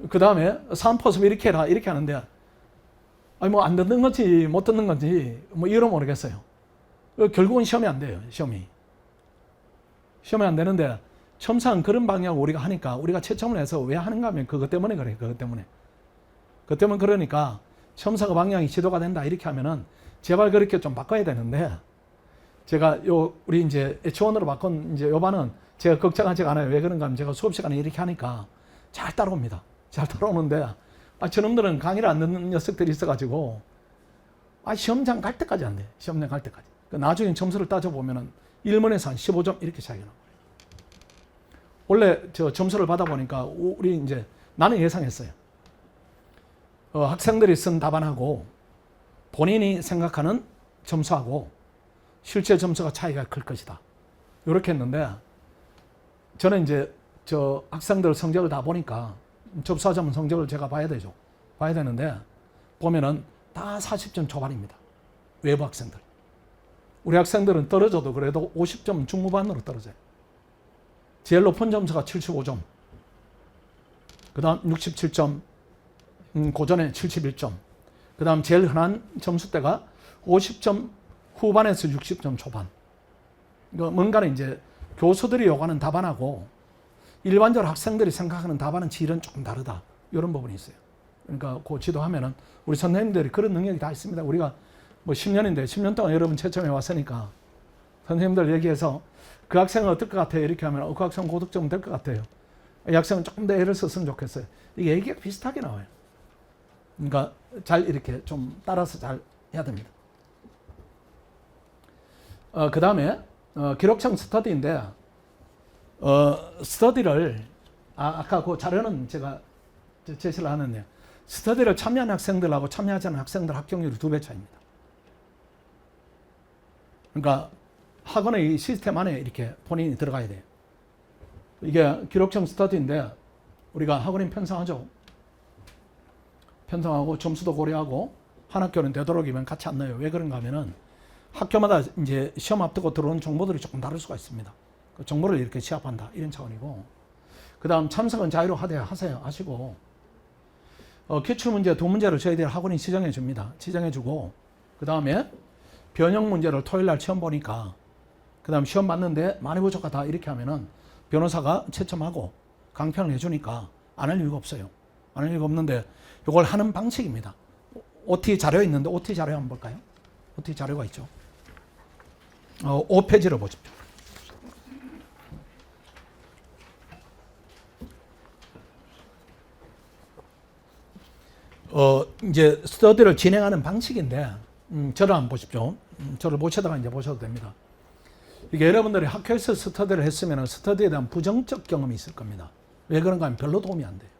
그 다음에 사은포섭 이렇게 해라 이렇게 하는데 안 듣는 건지 못 듣는 건지 이유를 모르겠어요. 결국은 시험이 안 돼요. 시험이 안 되는데 첨삭은 그런 방향으로 우리가 하니까 우리가 채점을 해서 왜 하는가 하면 그것 때문에 그래요. 그것 때문에 그러니까 첨삭의 방향이 지도가 된다 이렇게 하면은 제발 그렇게 좀 바꿔야 되는데 제가 우리 이제 H1으로 바꾼 이제 요 반은 제가 걱정하지가 않아요. 왜 그런가 하면 제가 수업 시간에 이렇게 하니까 잘 따라옵니다. 잘 따라오는데, 저놈들은 강의를 안 듣는 녀석들이 있어가지고, 시험장 갈 때까지 안 돼. 시험장 갈 때까지. 나중에 점수를 따져보면은 1문에서 한 15점 이렇게 차이가 나요. 원래 저 점수를 받아보니까 우리 이제 나는 예상했어요. 학생들이 쓴 답안하고 본인이 생각하는 점수하고 실제 점수가 차이가 클 것이다. 이렇게 했는데, 저는 이제 저 학생들 성적을 다 보니까 접수하자면 성적을 제가 봐야 되죠. 봐야 되는데 보면은 다 40점 초반입니다. 외부 학생들. 우리 학생들은 떨어져도 그래도 50점 중후반으로 떨어져요. 제일 높은 점수가 75점. 그 다음 67점, 고전에 71점. 그 다음 제일 흔한 점수대가 50점 후반에서 60점 초반. 뭔가는 이제 교수들이 요구하는 답안하고 일반적으로 학생들이 생각하는 답안은 질은 조금 다르다. 이런 부분이 있어요. 그러니까 그 지도하면은 우리 선생님들이 그런 능력이 다 있습니다. 우리가 뭐 10년인데 10년 동안 여러분 채점해 왔으니까 선생님들 얘기해서 그 학생은 어떨 것 같아요? 이렇게 하면 그 학생은 고득점 될 것 같아요. 이 학생은 조금 더 애를 썼으면 좋겠어요. 이게 얘기가 비슷하게 나와요. 그러니까 잘 이렇게 좀 따라서 잘 해야 됩니다. 그 다음에 기록형 스터디인데 스터디를 아까 그 자료는 제가 제시를 하는데요. 스터디를 참여한 학생들하고 참여하지 않은 학생들 합격률이 2배 차이입니다. 그러니까 학원의 이 시스템 안에 이렇게 본인이 들어가야 돼요. 이게 기록형 스터디인데 우리가 학원인 편성하죠. 편성하고 점수도 고려하고 한 학교는 되도록이면 같이 안 넣어요. 왜 그런가 하면은 학교마다 이제 시험 앞두고 들어오는 정보들이 조금 다를 수가 있습니다. 그 정보를 이렇게 취합한다 이런 차원이고, 그 다음 참석은 자유로 하시고 기출문제 2문제를 저희들이 학원이 지정해 줍니다. 지정해 주고 그 다음에 변형 문제를 토요일날 시험 보니까 그 다음 시험 봤는데 많이 부족하다 이렇게 하면은 변호사가 채점하고 강평을 해주니까 안 할 이유가 없어요. 안 할 이유가 없는데 이걸 하는 방식입니다. OT 자료 있는데 OT 자료 한번 볼까요? OT 자료가 있죠. 5페이지를 보십시오. 이제 스터디를 진행하는 방식인데, 저를 한번 보십시오. 저를 모셔다가 이제 보셔도 됩니다. 이게 여러분들이 학교에서 스터디를 했으면 스터디에 대한 부정적 경험이 있을 겁니다. 왜 그런가 하면 별로 도움이 안 돼요.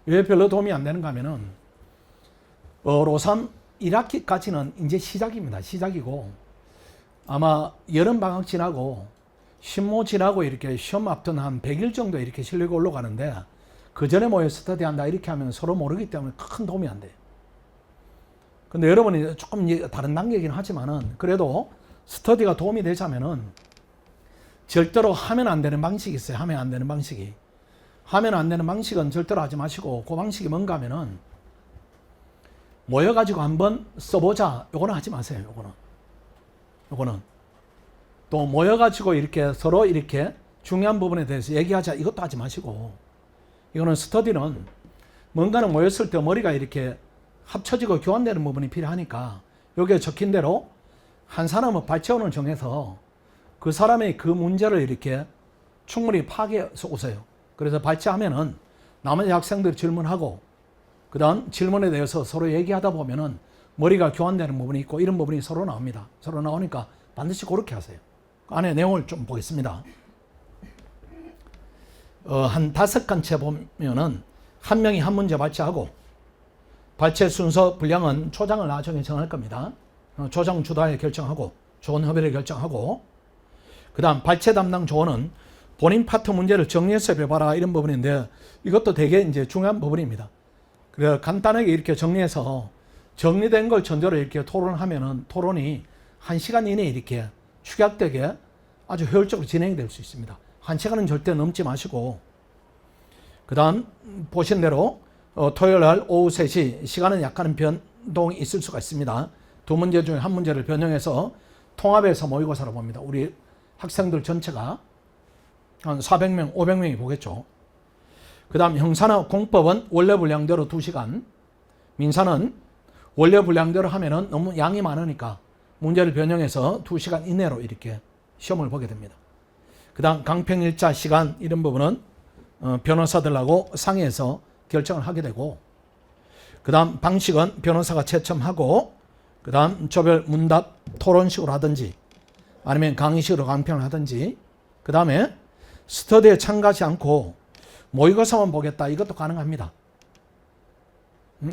왜 별로 도움이 안 되는가 하면은, 로3 1학기까지는 이제 시작입니다. 시작이고, 아마 여름방학 지나고, 신모 지나고 이렇게 시험 앞둔 한 100일 정도 이렇게 실력이 올라가는데, 그 전에 모여 스터디 한다 이렇게 하면 서로 모르기 때문에 큰 도움이 안 돼요. 근데 여러분이 조금 다른 단계이긴 하지만은 그래도 스터디가 도움이 되자면은 절대로 하면 안 되는 방식이 있어요. 하면 안 되는 방식이. 하면 안 되는 방식은 절대로 하지 마시고, 그 방식이 뭔가 하면은 모여가지고 한번 써보자. 요거는 하지 마세요. 요거는. 또 모여가지고 이렇게 서로 이렇게 중요한 부분에 대해서 얘기하자. 이것도 하지 마시고, 이거는 스터디는 뭔가는 모였을 때 머리가 이렇게 합쳐지고 교환되는 부분이 필요하니까 여기에 적힌 대로 한 사람은 발제원을 정해서 그 사람의 그 문제를 이렇게 충분히 파악해서 오세요. 그래서 발제하면은 나머지 학생들이 질문하고 그 다음 질문에 대해서 서로 얘기하다 보면은 머리가 교환되는 부분이 있고 이런 부분이 서로 나옵니다. 서로 나오니까 반드시 그렇게 하세요. 그 안에 내용을 좀 보겠습니다. 한 5간체 보면은 한 명이 한 문제 발제하고, 발제 순서 분량은 초장을 나중에 정할 겁니다. 조장 주도하에 결정하고 조언 협의를 결정하고, 그 다음 발제 담당 조언은 본인 파트 문제를 정리해서 해봐라 이런 부분인데, 이것도 되게 이제 중요한 부분입니다. 그래서 간단하게 이렇게 정리해서 정리된 걸 전제로 이렇게 토론하면은 토론이 1시간 이내에 이렇게 축약되게 아주 효율적으로 진행이 될 수 있습니다. 1시간은 절대 넘지 마시고, 그 다음 보신 대로 토요일 날 오후 3시 시간은 약간은 변동이 있을 수가 있습니다. 2문제 중에 한 문제를 변형해서 통합해서 모의고사로 봅니다. 우리 학생들 전체가 한 400명, 500명이 보겠죠. 그 다음 형사나 공법은 원래 분량대로 2시간, 민사는 원래 분량대로 하면은 너무 양이 많으니까 문제를 변형해서 2시간 이내로 이렇게 시험을 보게 됩니다. 그 다음 강평일자 시간 이런 부분은 변호사들하고 상의해서 결정을 하게 되고, 그 다음 방식은 변호사가 채점하고, 그 다음 조별 문답 토론식으로 하든지 아니면 강의식으로 강평을 하든지, 그 다음에 스터디에 참가하지 않고 모의고사만 보겠다, 이것도 가능합니다.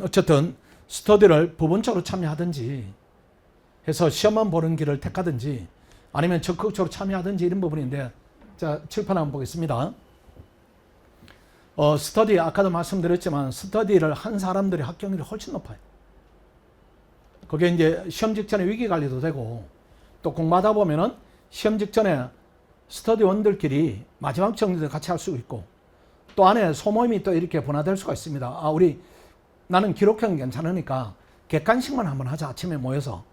어쨌든 스터디를 부분적으로 참여하든지 해서 시험만 보는 길을 택하든지 아니면 적극적으로 참여하든지 이런 부분인데, 자, 칠판 한번 보겠습니다. 스터디 아까도 말씀드렸지만 스터디를 한 사람들의 합격률이 훨씬 높아요. 그게 이제 시험 직전에 위기 관리도 되고, 또 공부하다 보면은 시험 직전에 스터디원들끼리 마지막 정리도 같이 할 수 있고, 또 안에 소모임이 또 이렇게 분화될 수가 있습니다. 아, 나는 기록형 괜찮으니까 객관식만 한번 하자. 아침에 모여서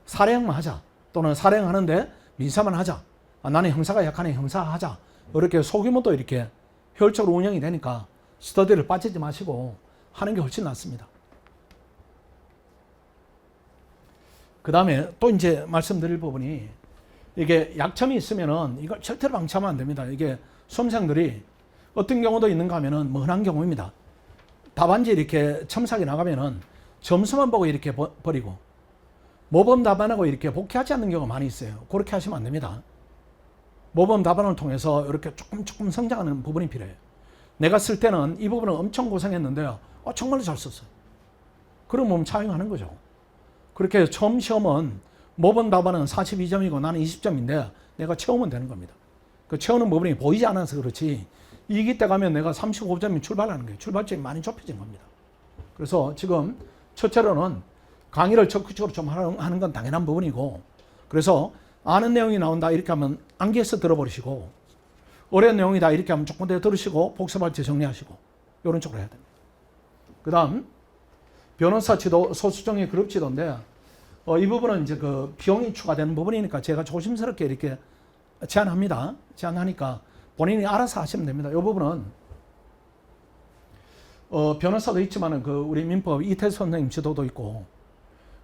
사례형만 하자. 또는 사례형하는데 민사만 하자. 아, 나는 형사가 약하니 형사 하자. 이렇게 소규모도 이렇게 효율적으로 운영이 되니까 스터디를 빠지지 마시고 하는 게 훨씬 낫습니다. 그 다음에 또 이제 말씀드릴 부분이, 이게 약점이 있으면은 이걸 절대로 방치하면 안 됩니다. 이게 수험생들이 어떤 경우도 있는가 하면은 뭐 흔한 경우입니다. 답안지 이렇게 첨삭이 나가면은 점수만 보고 이렇게 버리고 모범 답안하고 이렇게 복귀하지 않는 경우가 많이 있어요. 그렇게 하시면 안 됩니다. 모범 답안을 통해서 이렇게 조금 성장하는 부분이 필요해요. 내가 쓸 때는 이 부분은 엄청 고생했는데요. 정말로 잘 썼어요. 그럼 차용하는 거죠. 그렇게 처음 시험은 모범 답안은 42점이고 나는 20점인데 내가 채우면 되는 겁니다. 그 채우는 부분이 보이지 않아서 그렇지, 2기 때 가면 내가 35점이 출발하는 거예요. 출발점이 많이 좁혀진 겁니다. 그래서 지금 첫째로는 강의를 적극적으로 좀 하는 건 당연한 부분이고, 그래서 아는 내용이 나온다 이렇게 하면 암기해서 들어버리시고, 어려운 내용이다 이렇게 하면 조금 더 들으시고 복습할 때 정리하시고, 이런 쪽으로 해야 됩니다. 그 다음 변호사 지도, 소수정의 그룹 지도인데, 이 부분은 이제 그 비용이 추가되는 부분이니까 제가 조심스럽게 이렇게 제안합니다. 제안하니까 본인이 알아서 하시면 됩니다. 이 부분은 변호사도 있지만은 그 우리 민법 이태수 선생님 지도도 있고,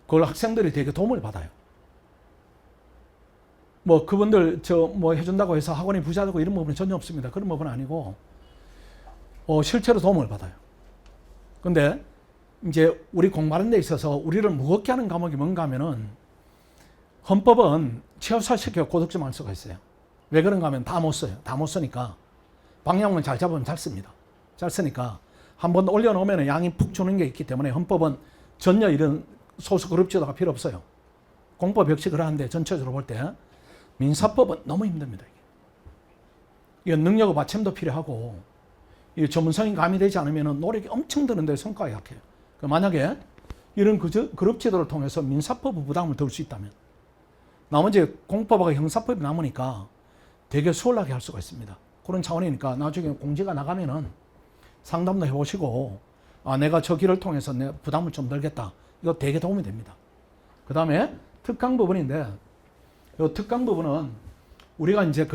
그걸 학생들이 되게 도움을 받아요. 뭐 그분들 뭐 해준다고 해서 학원이 부자되고 이런 부분은 전혀 없습니다. 그런 부분은 아니고 실제로 도움을 받아요. 근데 이제 우리 공부하는 데 있어서 우리를 무겁게 하는 과목이 뭔가 하면은, 헌법은 최우선시켜 고득점 할 수가 있어요. 왜 그런가 하면 다 못 써요. 다 못 쓰니까 방향만 잘 잡으면 잘 씁니다. 잘 쓰니까 한번 올려놓으면 양이 푹 주는 게 있기 때문에 헌법은 전혀 이런 소수 그룹 지도가 필요 없어요. 공법 역시 그러한데 전체적으로 볼 때 민사법은 너무 힘듭니다. 이게 능력과 받침도 필요하고, 이 전문성이 가미되지 않으면 노력이 엄청 드는데 성과가 약해요. 만약에 이런 그룹 지도를 통해서 민사법 부담을 덜 수 있다면, 나머지 공법하고 형사법이 남으니까 되게 수월하게 할 수가 있습니다. 그런 차원이니까 나중에 공지가 나가면은 상담도 해보시고, 내가 저 길을 통해서 내 부담을 좀 덜겠다. 이거 되게 도움이 됩니다. 그 다음에 특강 부분인데, 이 특강 부분은 우리가 이제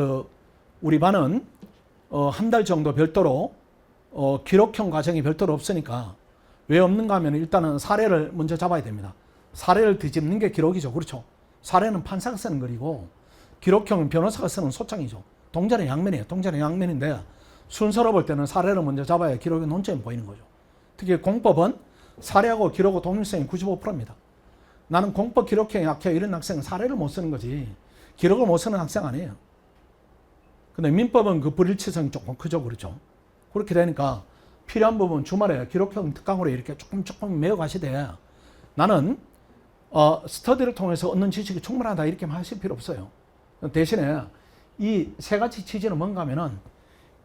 우리 반은 한 달 정도 별도로 기록형 과정이 별도로 없으니까, 왜 없는가 하면 일단은 사례를 먼저 잡아야 됩니다. 사례를 뒤집는 게 기록이죠. 그렇죠. 사례는 판사가 쓰는 글이고, 기록형은 변호사가 쓰는 소장이죠. 동전의 양면이에요. 동전의 양면인데, 순서로 볼 때는 사례를 먼저 잡아야 기록의 논점이 보이는 거죠. 특히 공법은 사례하고 기록하고 동일성이 95%입니다. 나는 공법 기록형이 약해 이런 학생은 사례를 못 쓰는 거지, 기록을 못 쓰는 학생 아니에요. 근데 민법은 그 불일치성이 조금 크죠. 그렇죠. 그렇게 되니까 필요한 부분 주말에 기록형 특강으로 이렇게 조금 메워가시되, 나는 스터디를 통해서 얻는 지식이 충분하다 이렇게만 하실 필요 없어요. 대신에 이 세 가지 취지는 뭔가 하면은,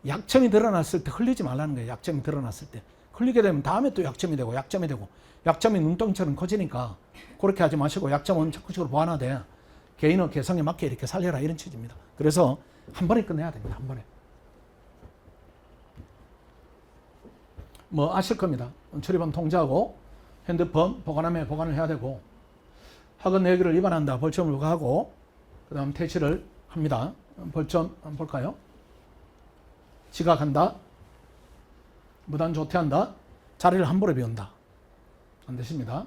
약점이 드러났을 때 흘리지 말라는 거예요. 약점이 드러났을 때 흘리게 되면 다음에 또 약점이 되고 약점이 눈덩이처럼 커지니까 그렇게 하지 마시고, 약점은 적극적으로 보완하되 개인의 개성에 맞게 이렇게 살려라, 이런 취지입니다. 그래서 한 번에 끝내야 됩니다. 한 번에. 뭐 아실 겁니다. 출입원 통제하고 핸드폰 보관함에 보관을 해야 되고, 학원 내기를 위반한다 벌점을 부과하고, 그 다음 퇴실을 합니다. 벌점 한번 볼까요? 지각한다, 무단 조퇴한다, 자리를 함부로 비운다, 안 되십니다.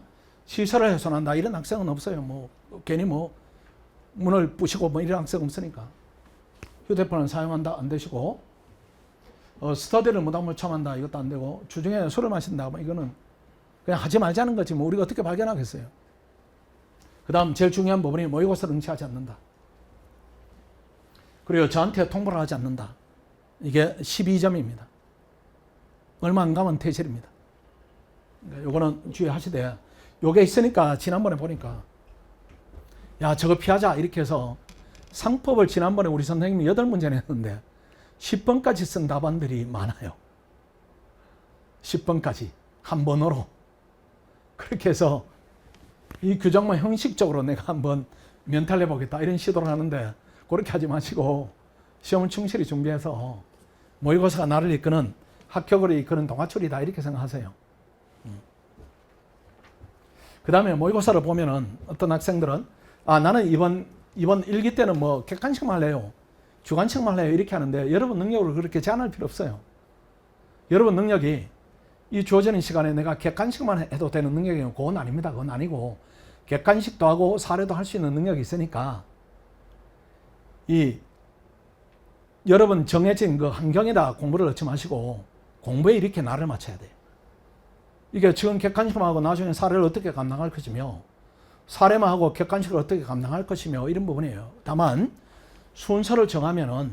시설을 훼손한다 이런 학생은 없어요. 뭐 괜히 뭐 문을 부시고 뭐 이런 학생 없으니까. 휴대폰을 사용한다 안 되시고, 스터디를 무단으로 첨한다 이것도 안 되고, 주중에 술을 마신다 뭐 이거는 그냥 하지 말자는 거지 뭐 우리가 어떻게 발견하겠어요. 그 다음 제일 중요한 부분이 모의고사를 응시하지 않는다. 그리고 저한테 통보를 하지 않는다. 이게 12점입니다. 얼마 안 가면 퇴실입니다. 그러니까 요거는 주의하시되, 요게 있으니까 지난번에 보니까 야 저거 피하자 이렇게 해서 상법을 지난번에 우리 선생님이 8문제 냈는데 10번까지 쓴 답안들이 많아요. 10번까지 한 번으로. 그렇게 해서 이 규정만 형식적으로 내가 한번 면탈해 보겠다 이런 시도를 하는데, 그렇게 하지 마시고 시험을 충실히 준비해서 모의고사가 나를 이끄는, 합격을 이끄는 동아줄이다 이렇게 생각하세요. 그 다음에 모의고사를 보면은 어떤 학생들은 나는 이번 일기 때는 뭐 객관식만 할래요, 주관식만 할래요 이렇게 하는데, 여러분 능력으로 그렇게 제한할 필요 없어요. 여러분 능력이 이 주어지는 시간에 내가 객관식만 해도 되는 능력이 그건 아닙니다. 그건 아니고 객관식도 하고 사례도 할 수 있는 능력이 있으니까 이 여러분 정해진 그 환경에다 공부를 넣지 마시고 공부에 이렇게 나를 맞춰야 돼요. 이게 지금 객관식만 하고 나중에 사례를 어떻게 감당할 것이며, 사례만 하고 객관식을 어떻게 감당할 것이며 이런 부분이에요. 다만 순서를 정하면은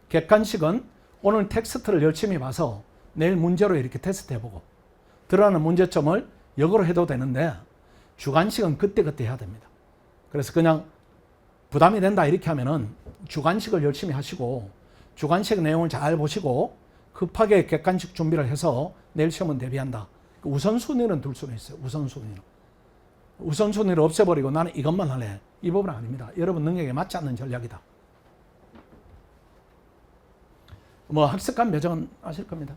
객관식은 오늘 텍스트를 열심히 봐서 내일 문제로 이렇게 테스트 해보고 드러나는 문제점을 역으로 해도 되는데, 주관식은 그때그때 해야 됩니다. 그래서 그냥 부담이 된다 이렇게 하면은 주관식을 열심히 하시고 주관식 내용을 잘 보시고 급하게 객관식 준비를 해서 내일 시험은 대비한다. 우선순위는 둘 수는 있어요. 우선순위를 없애버리고 나는 이것만 할래, 이 부분은 아닙니다. 여러분 능력에 맞지 않는 전략이다. 뭐 학습관 배정은 아실 겁니다.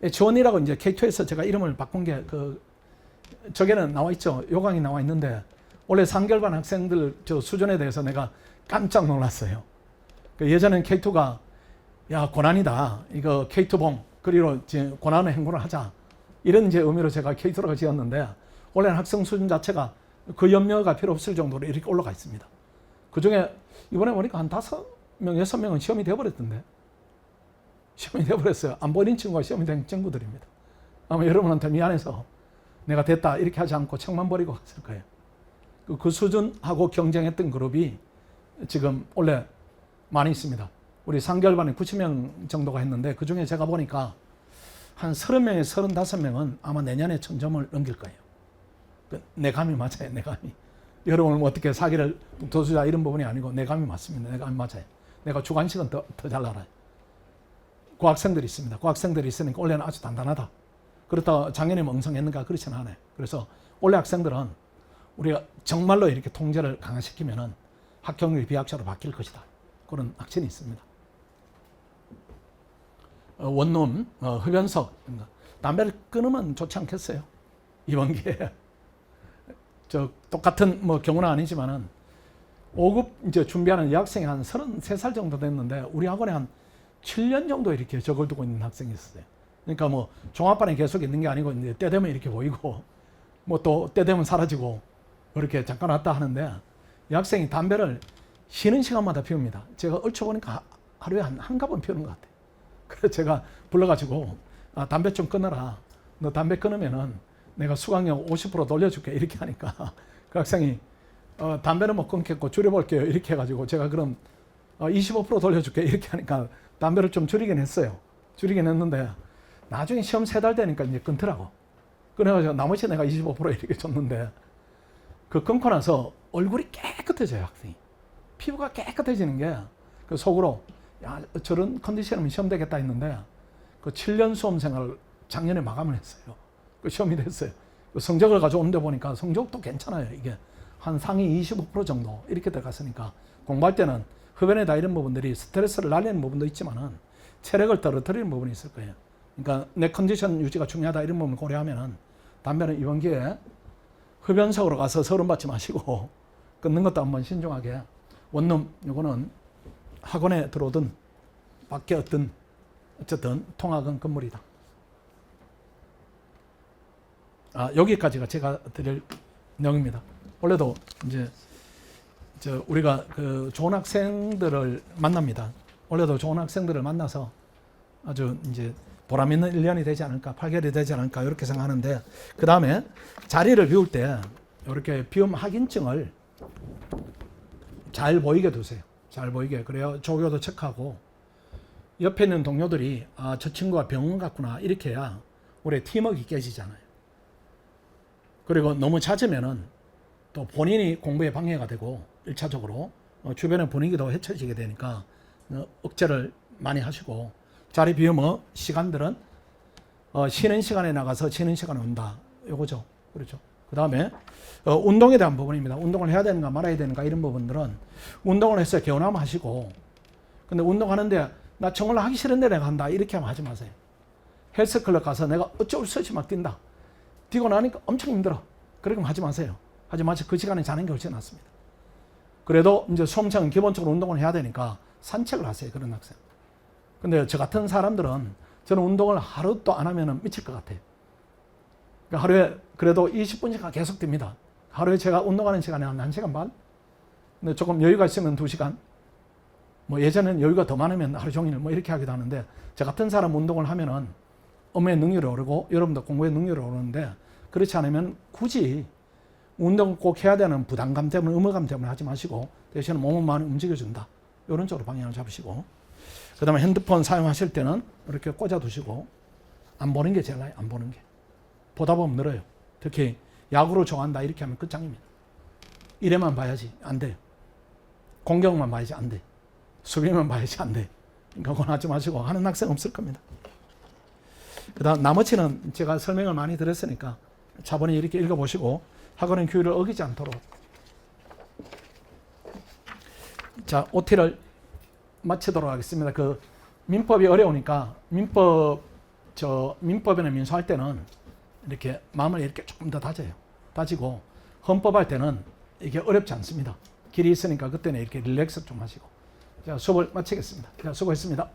H1이라고 이제 K2에서 제가 이름을 바꾼 게 저게는 나와 있죠. 요강이 나와 있는데, 원래 상결반 학생들 저 수준에 대해서 내가 깜짝 놀랐어요. 예전엔 K2가 야 고난이다, 이거 K2봉 그리로 이제 고난의 행군을 하자 이런 이제 의미로 제가 K2라고 지었는데, 원래는 학생 수준 자체가 그 염려가 필요 없을 정도로 이렇게 올라가 있습니다. 그 중에 이번에 보니까 한 5명, 6명은 시험이 되어버렸던데. 시험이 되어버렸어요. 안 보이는 친구가 시험이 된 친구들입니다. 아마 여러분한테 미안해서 내가 됐다 이렇게 하지 않고 책만 버리고 갔을 거예요. 그 수준하고 경쟁했던 그룹이 지금 원래 많이 있습니다. 우리 상결반에 90명 정도가 했는데, 그 중에 제가 보니까 한 30명에서 35명은 아마 내년에 1000점을 넘길 거예요. 내 감이 맞아요. 내 감이. 여러분은 뭐 어떻게 사기를 더 주자 이런 부분이 아니고 내 감이 맞습니다. 내 감이 맞아요. 내가 주관식은 더 잘 알아요. 그 학생들이 있습니다. 그 학생들이 있으니까 원래는 아주 단단하다. 그렇다고 작년에 멍청했는가 그렇지는 않아요. 그래서 원래 학생들은 우리가 정말로 이렇게 통제를 강화시키면은 합격률이 비합격으로 바뀔 것이다. 그런 확신이 있습니다. 원룸, 흡연석, 담배를 끊으면 좋지 않겠어요? 이번 기회에. 똑같은 뭐 경우는 아니지만은 5급 이제 준비하는 여학생이 한 33살 정도 됐는데, 우리 학원에 한 7년 정도 이렇게 적을 두고 있는 학생이 있었어요. 그러니까 뭐 종합반에 계속 있는 게 아니고 이제 때 되면 이렇게 보이고 뭐 또 때 되면 사라지고 이렇게 잠깐 왔다 하는데, 이 학생이 담배를 쉬는 시간마다 피웁니다. 제가 얼추 보니까 하루에 한 갑은 피우는 것 같아요. 그래서 제가 불러가지고 담배 좀 끊어라. 너 담배 끊으면은 내가 수강료 50% 돌려줄게 이렇게 하니까 그 학생이 담배는 못 끊겠고 줄여볼게요 이렇게 해가지고, 제가 그럼 25% 돌려줄게 이렇게 하니까 담배를 좀 줄이긴 했어요. 줄이긴 했는데 나중에 시험 3달 되니까 이제 끊더라고. 그래가지고 나머지 내가 25% 이렇게 줬는데, 그 끊고 나서 얼굴이 깨끗해져요. 학생이. 피부가 깨끗해지는 게 그 속으로 야 저런 컨디션이면 시험 되겠다 했는데, 그 7년 수험 생활을 작년에 마감을 했어요. 그 시험이 됐어요. 그 성적을 가져오는데 보니까 성적도 괜찮아요. 이게 한 상위 25% 정도 이렇게 들어갔으니까, 공부할 때는 흡연이다 이런 부분들이 스트레스를 날리는 부분도 있지만은 체력을 떨어뜨리는 부분이 있을 거예요. 그러니까 내 컨디션 유지가 중요하다 이런 부분을 고려하면은 담배는 이번 기회에 흡연석으로 가서 서름 받지 마시고 끊는 것도 한번 신중하게. 원룸 요거는 학원에 들어오든 밖에 어쨌든 통학은 건물이다. 여기까지가 제가 드릴 내용입니다. 원래도 이제 우리가 그 좋은 학생들을 만납니다. 원래도 좋은 학생들을 만나서 아주 이제 보람 있는 1년이 되지 않을까, 8개월이 되지 않을까 이렇게 생각하는데, 그 다음에 자리를 비울 때 이렇게 비움 확인증을 잘 보이게 두세요. 잘 보이게. 그래야 조교도 체크하고 옆에 있는 동료들이 저 친구가 병원 갔구나 이렇게 해야 우리 팀워크 깨지잖아요. 그리고 너무 잦으면은 또 본인이 공부에 방해가 되고 1차적으로 주변의 분위기도 해쳐지게 되니까 억제를 많이 하시고, 자리 비우면 시간들은 쉬는 시간에 나가서 쉬는 시간에 온다. 요거죠. 그렇죠. 그 다음에 운동에 대한 부분입니다. 운동을 해야 되는가 말아야 되는가 이런 부분들은 운동을 해서 개운함하시고, 근데 운동하는데 나 정말 하기 싫은데 내가 한다 이렇게 하면 하지 마세요. 헬스클럽 가서 내가 어쩔 수 없이 막 뛴다. 뛰고 나니까 엄청 힘들어. 그렇게 하지 마세요. 하지 마시고 그 시간에 자는 게 훨씬 낫습니다. 그래도 이제 수험생은 기본적으로 운동을 해야 되니까 산책을 하세요. 그런 학생. 근데 저 같은 사람들은 저는 운동을 하루도 안 하면 미칠 것 같아요. 그러니까 하루에 그래도 20분씩 계속 뜁니다. 하루에 제가 운동하는 시간이 한 1시간 반? 근데 조금 여유가 있으면 2시간? 뭐 예전에는 여유가 더 많으면 하루 종일 뭐 이렇게 하기도 하는데, 저 같은 사람 운동을 하면은 업무의 능률이 오르고 여러분도 공부의 능률이 오르는데, 그렇지 않으면 굳이 운동 꼭 해야 되는 부담감 때문에, 의무감 때문에 하지 마시고 대신에 몸은 많이 움직여준다. 이런 쪽으로 방향을 잡으시고, 그 다음에 핸드폰 사용하실 때는 이렇게 꽂아두시고 안 보는 게 제일 나아요. 안 보는 게. 보다 보면 늘어요. 특히 야구를 좋아한다 이렇게 하면 끝장입니다. 이래만 봐야지 안 돼요. 공격만 봐야지 안 돼. 수비만 봐야지 안 돼. 그러니까 그건 하지 마시고, 하는 학생 없을 겁니다. 그 다음 나머지는 제가 설명을 많이 드렸으니까 차분히 이렇게 읽어보시고 학원의 규율을 어기지 않도록. 자, OT를 마치도록 하겠습니다. 그 민법이 어려우니까 민법이나 민소할 때는 이렇게 마음을 이렇게 조금 더 다지고 헌법할 때는 이게 어렵지 않습니다. 길이 있으니까 그때는 이렇게 릴렉스 좀 하시고. 자, 수업을 마치겠습니다. 자, 수고했습니다.